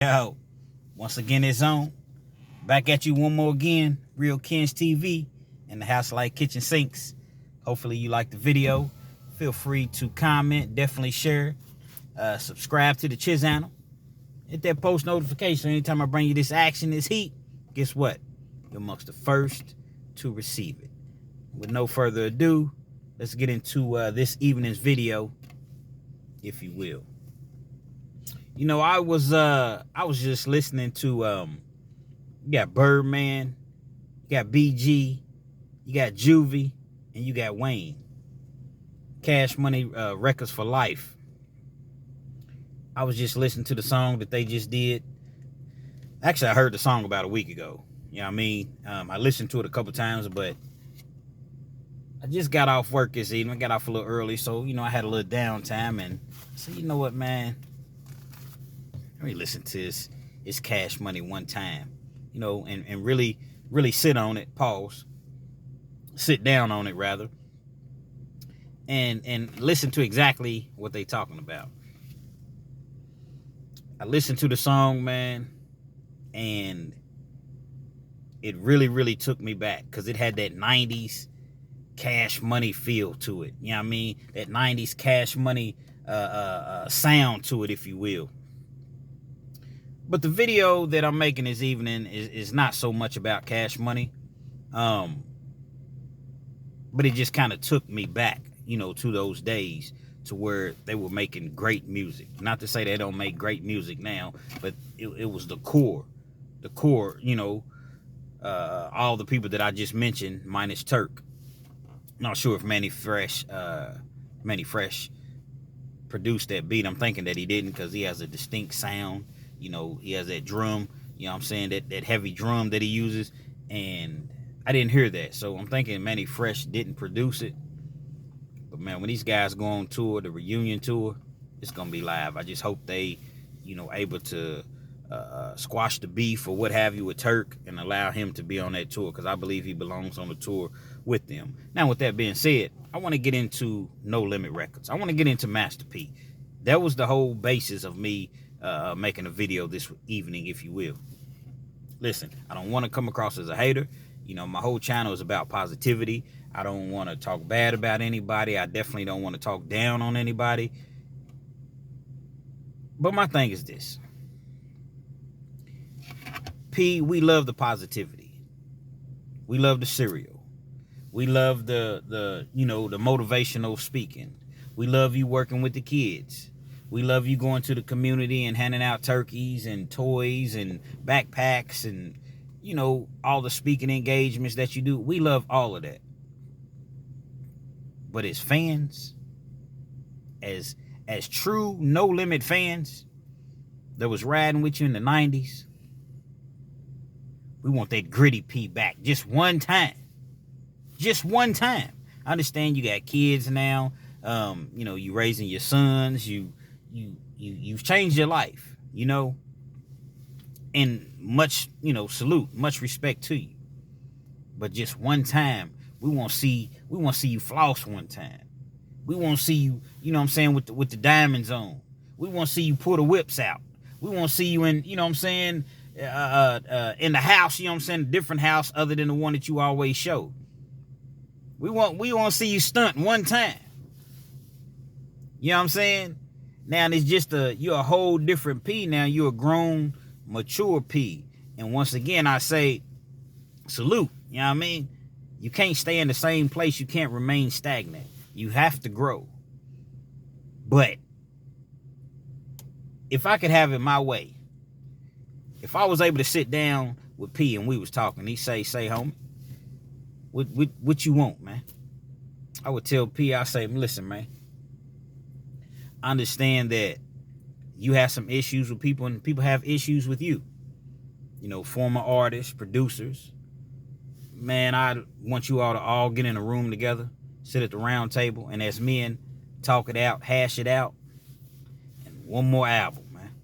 Yo, once again, it's on. Back at you one more again. Real Kens TV and the House Like Kitchen Sinks. Hopefully you like the video. Feel free to comment, definitely share, subscribe to the channel. Hit that post notification anytime I bring you this action, this heat. Guess what? You're amongst the first to receive it. With no further ado, let's get into this evening's video, if you will. You know, I was just listening to you got Birdman, you got BG, you got Juvie, and you got Wayne. Cash Money Records for Life. I was just listening to the song that they just did. Actually, I heard the song about a week ago. You know what I mean? I listened to it a couple times, but I just got off work this evening. I got off a little early, so, you know, I had a little downtime, and I said, you know what, man? Let me listen to this Cash Money one time, you know, and really sit on it, sit down on it rather, and listen to exactly what they talking about. I listened to the song, man, and it really took me back because it had that 90s Cash Money feel to it. You know what I mean? That 90s Cash Money sound to it, if you will. But the video that I'm making this evening is not so much about Cash Money. But it just kind of took me back, you know, to those days to where they were making great music. Not to say they don't make great music now, but it was the core, you know, all the people that I just mentioned, minus Turk. Not sure if Mannie Fresh produced that beat. I'm thinking that he didn't because he has a distinct sound. You know, he has that drum, you know what I'm saying, that heavy drum that he uses, and I didn't hear that. So I'm thinking Mannie Fresh didn't produce it. But, man, when these guys go on tour, the reunion tour, it's going to be live. I just hope they, you know, able to squash the beef or what have you with Turk and allow him to be on that tour because I believe he belongs on the tour with them. Now, with that being said, I want to get into No Limit Records. I want to get into Master P. That was the whole basis of me making a video this evening, if you will. Listen, I don't want to come across as a hater. You know, my whole channel is about positivity. I don't want to talk bad about anybody. I definitely don't want to talk down on anybody. But my thing is this. P, we love the positivity. We love the cereal. We love the you know, the motivational speaking. We love you working with the kids. We love you going to the community and handing out turkeys and toys and backpacks and, you know, all the speaking engagements that you do. We love all of that. But as fans, as true No Limit fans that was riding with you in the 90s, we want that gritty P back just one time. Just one time. I understand you got kids now. You know, you raising your sons. You've changed your life, you know, and much, you know, salute, much respect to you. But just one time, we want to see you floss one time. We want to see you, you know what I'm saying, with the diamonds on. We want to see you pull the whips out. We want to see you in, you know what I'm saying, in the house, you know what I'm saying, a different house other than the one that you always show. We want to see you stunt one time. You know what I'm saying? Now it's just you're a whole different P now. You're a grown, mature P. And once again, I say salute. You know what I mean? You can't stay in the same place. You can't remain stagnant. You have to grow. But if I could have it my way, if I was able to sit down with P and we was talking, he say homie, what you want, man? I would tell P, I say, listen, man, I understand that you have some issues with people and people have issues with you. You know, former artists, producers. Man, I want you all to all get in a room together, sit at the round table, and as men, talk it out, hash it out. And one more album, man.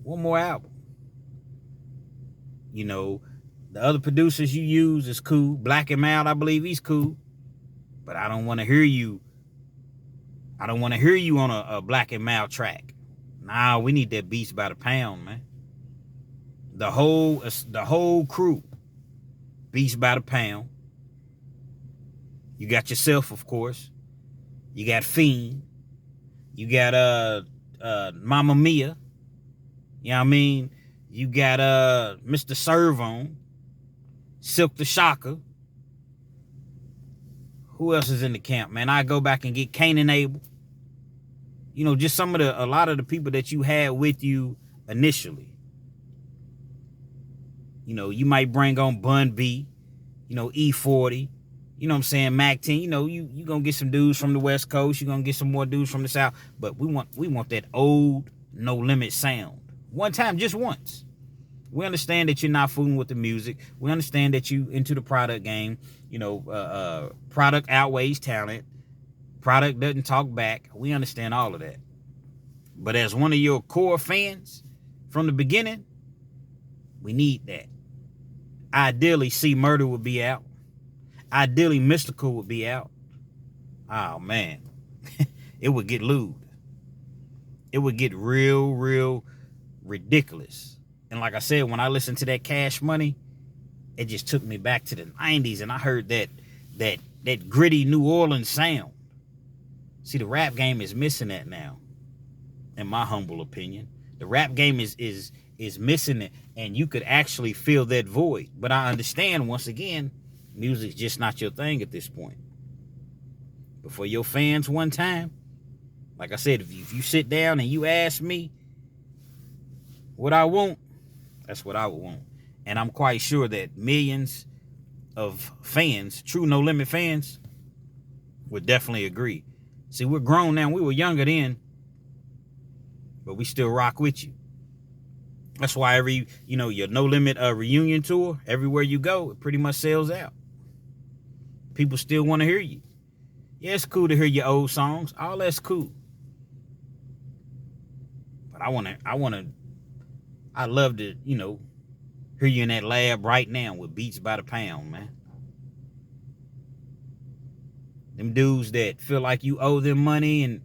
One more album. You know, the other producers you use is cool. Black and Mild, I believe he's cool. But I don't want to hear you. I don't want to hear you on a Black and Mild track. Nah, we need that Beats by the pound, man. The whole crew, Beats by the pound. You got yourself, of course. You got Fiend. You got Mama Mia. You know what I mean? You got Mr. Servon, Silk the Shocker. Who else is in the camp, man? I go back and get Cain and Abel. You know, just a lot of the people that you had with you initially. You know, you might bring on Bun B, you know, E40, you know what I'm saying, Mac 10. You know, you gonna get some dudes from the West Coast, you're gonna get some more dudes from the South, but we want that old No Limit sound. One time, just once. We understand that you're not fooling with the music. We understand that you into the product game. You know, product outweighs talent. Product doesn't talk back. We understand all of that. But as one of your core fans from the beginning, we need that. Ideally, C Murder would be out. Ideally, Mystical would be out. Oh, man. It would get lewd. It would get real ridiculous. And like I said, when I listened to that Cash Money, it just took me back to the 90s, and I heard that gritty New Orleans sound. See, the rap game is missing that now, in my humble opinion. The rap game is missing it, and you could actually fill that void. But I understand, once again, music's just not your thing at this point. But for your fans one time, like I said, if you sit down and you ask me what I want, that's what I would want. And I'm quite sure that millions of fans, true No Limit fans, would definitely agree. See, we're grown now. We were younger then, but we still rock with you. That's why your No Limit reunion tour, everywhere you go, it pretty much sells out. People still want to hear you. Yeah, it's cool to hear your old songs. All that's cool. But I love to, hear you in that lab right now with Beats by the Pound, man. Them dudes that feel like you owe them money, and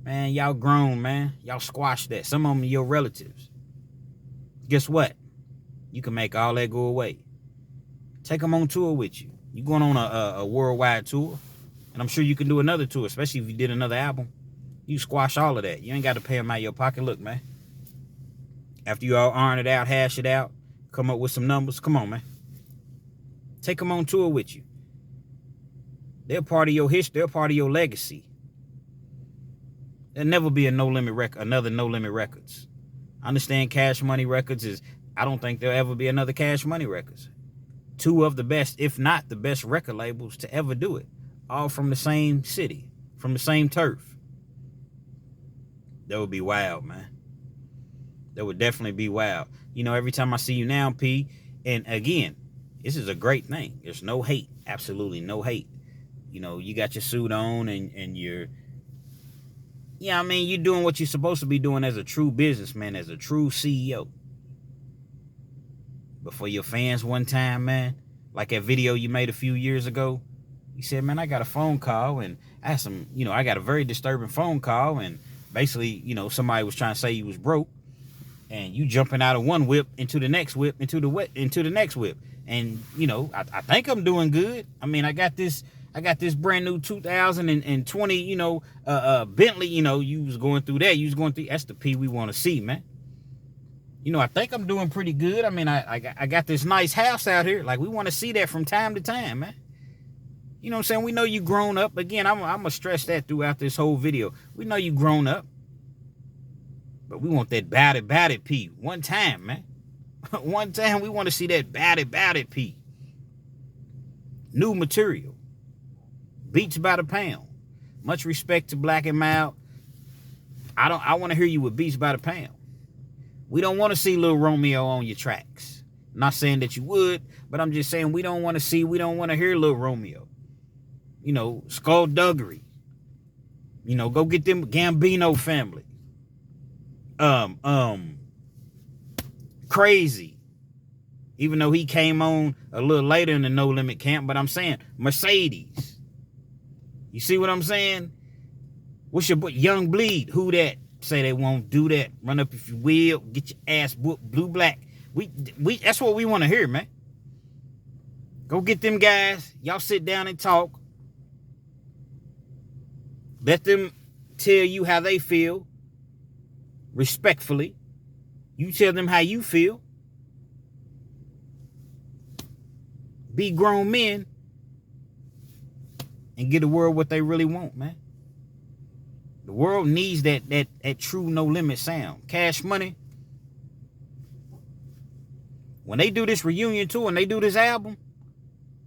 man, y'all grown, man. Y'all squash that. Some of them are your relatives. Guess what? You can make all that go away. Take them on tour with you. You going on a worldwide tour, and I'm sure you can do another tour, especially if you did another album. You squash all of that. You ain't got to pay them out of your pocket. Look, man. After you all iron it out, hash it out, come up with some numbers. Come on, man. Take them on tour with you. They're part of your history. They're part of your legacy. There'll never be another No Limit Records. I understand Cash Money Records I don't think there'll ever be another Cash Money Records. Two of the best, if not the best record labels to ever do it. All from the same city, from the same turf. That would be wild, man. That would definitely be wild. Every time I see you now, P, and again, this is a great thing. There's no hate. Absolutely no hate. You got your suit on and you're, you're doing what you're supposed to be doing as a true businessman, as a true CEO. But for your fans one time, man, like that video you made a few years ago, you said, man, I got a phone call, and I had I got a very disturbing phone call, and basically, somebody was trying to say you was broke, and you jumping out of one whip into the next whip, into the next whip. And, I think I'm doing good. I mean, I got this brand new 2020, Bentley, you was going through that. That's the P we want to see, man. I think I'm doing pretty good. I mean, I got this nice house out here. Like, we want to see that from time to time, man. You know what I'm saying? We know you grown up. Again, I'm going to stress that throughout this whole video. We know you grown up. But we want that bout it P. One time, man. One time, we want to see that bout it P. New material. Beats by the pound. Much respect to Black and Mild. I want to hear you with Beats by the pound. We don't want to see Lil Romeo on your tracks. I'm not saying that you would, but I'm just saying we don't want to hear Lil Romeo. Skullduggery. Go get them Gambino family. Crazy. Even though he came on a little later in the No Limit camp, but I'm saying Mercedes. You see what I'm saying? What's your boy? Young Bleed. Who that? say they won't do that. Run up if you will. Get your ass whooped, blue, black. We that's what we want to hear, man. Go get them guys. Y'all sit down and talk. Let them tell you how they feel. Respectfully. You tell them how you feel. Be grown men and get the world what they really want, man. The world needs that true No Limit sound. Cash Money. When they do this reunion tour and they do this album,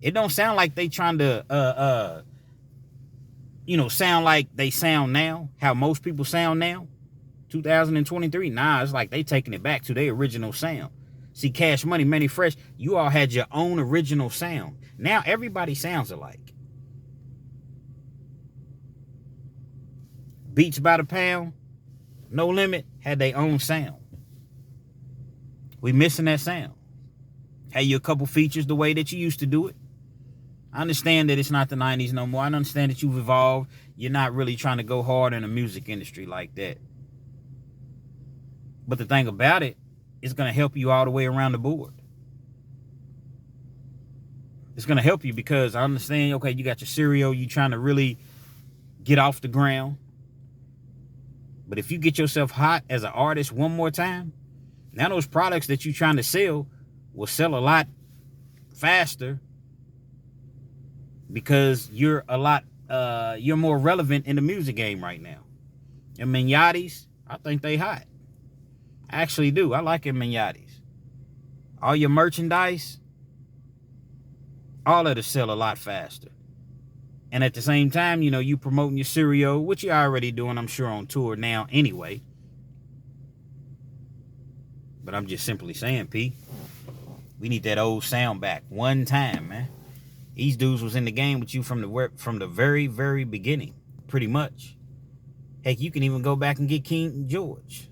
it don't sound like they trying to sound like they sound now, how most people sound now. 2023. Nah, it's like they taking it back to their original sound. See, Cash Money, Mannie Fresh, you all had your own original sound. Now everybody sounds alike. Beats by the Pound, No Limit had their own sound. We missing that sound. Had you a couple features the way that you used to do it. I understand that it's not the 90s no more. I understand that you've evolved. You're not really trying to go hard in the music industry like that. But the thing about it, it's going to help you all the way around the board. It's going to help you because I understand, okay, you got your cereal. You trying to really get off the ground. But if you get yourself hot as an artist one more time, now those products that you're trying to sell will sell a lot faster because you're you're more relevant in the music game right now. And Mignotis, I think they hot. I actually do. I like Mignotis. All your merchandise, all of it sell a lot faster. And at the same time, you promoting your cereal, which you're already doing, I'm sure, on tour now anyway. But I'm just simply saying, P, we need that old sound back one time, man. These dudes was in the game with you from the very, very beginning, pretty much. Heck, you can even go back and get King George.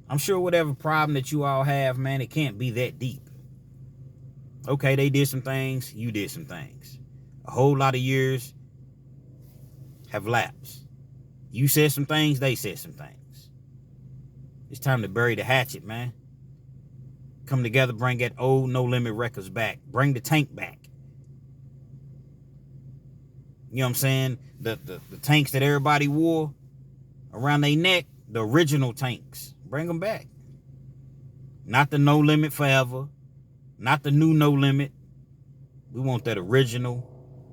I'm sure whatever problem that you all have, man, it can't be that deep. Okay, they did some things, you did some things. A whole lot of years have lapsed. You said some things, they said some things. It's time to bury the hatchet, man. Come together, bring that old No Limit Records back. Bring the tank back. You know what I'm saying? The tanks that everybody wore around their neck, the original tanks. Bring them back. Not the No Limit Forever. Not the new No Limit. We want that original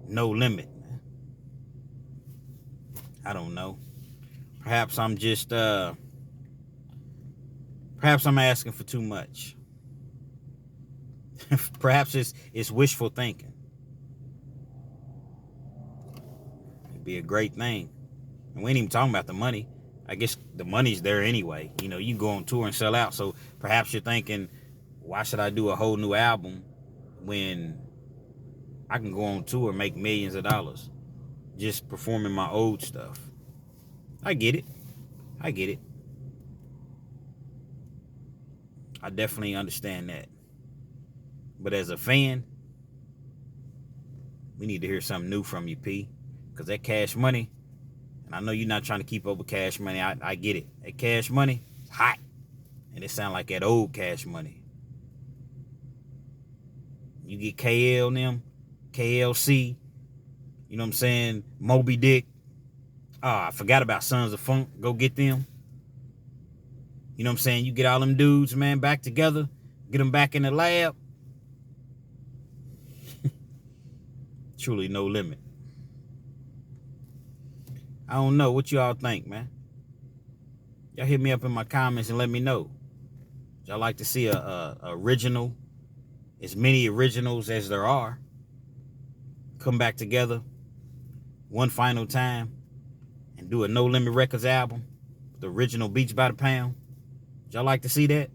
No Limit, man. I don't know. Perhaps I'm just perhaps I'm asking for too much. Perhaps it's wishful thinking. It'd be a great thing. And we ain't even talking about the money. I guess the money's there anyway. You can go on tour and sell out. So perhaps you're thinking, why should I do a whole new album when I can go on tour and make millions of dollars just performing my old stuff? I get it. I definitely understand that. But as a fan, we need to hear something new from you, P. Because that Cash Money, and I know you're not trying to keep up with Cash Money. I get it. That Cash Money is hot. And it sound like that old Cash Money. You get KL and them, KLC, you know what I'm saying? Moby Dick. I forgot about Sons of Funk. Go get them. You know what I'm saying? You get all them dudes, man, back together. Get them back in the lab. Truly No Limit. I don't know. What y'all think, man? Y'all hit me up in my comments and let me know. Y'all like to see a original, as many originals as there are, come back together one final time and do a No Limit Records album, the original Beats by the Pound? Y'all like to see that?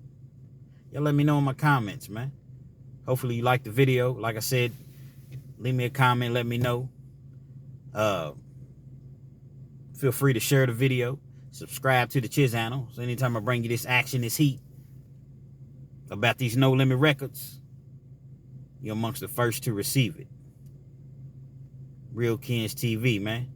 Y'all let me know in my comments, man. Hopefully you like the video. Like I said, leave me a comment, let me know. Feel free to share the video. Subscribe to the channel. So anytime I bring you this action, this heat about these No Limit Records, you're amongst the first to receive it. Real Kens TV, man.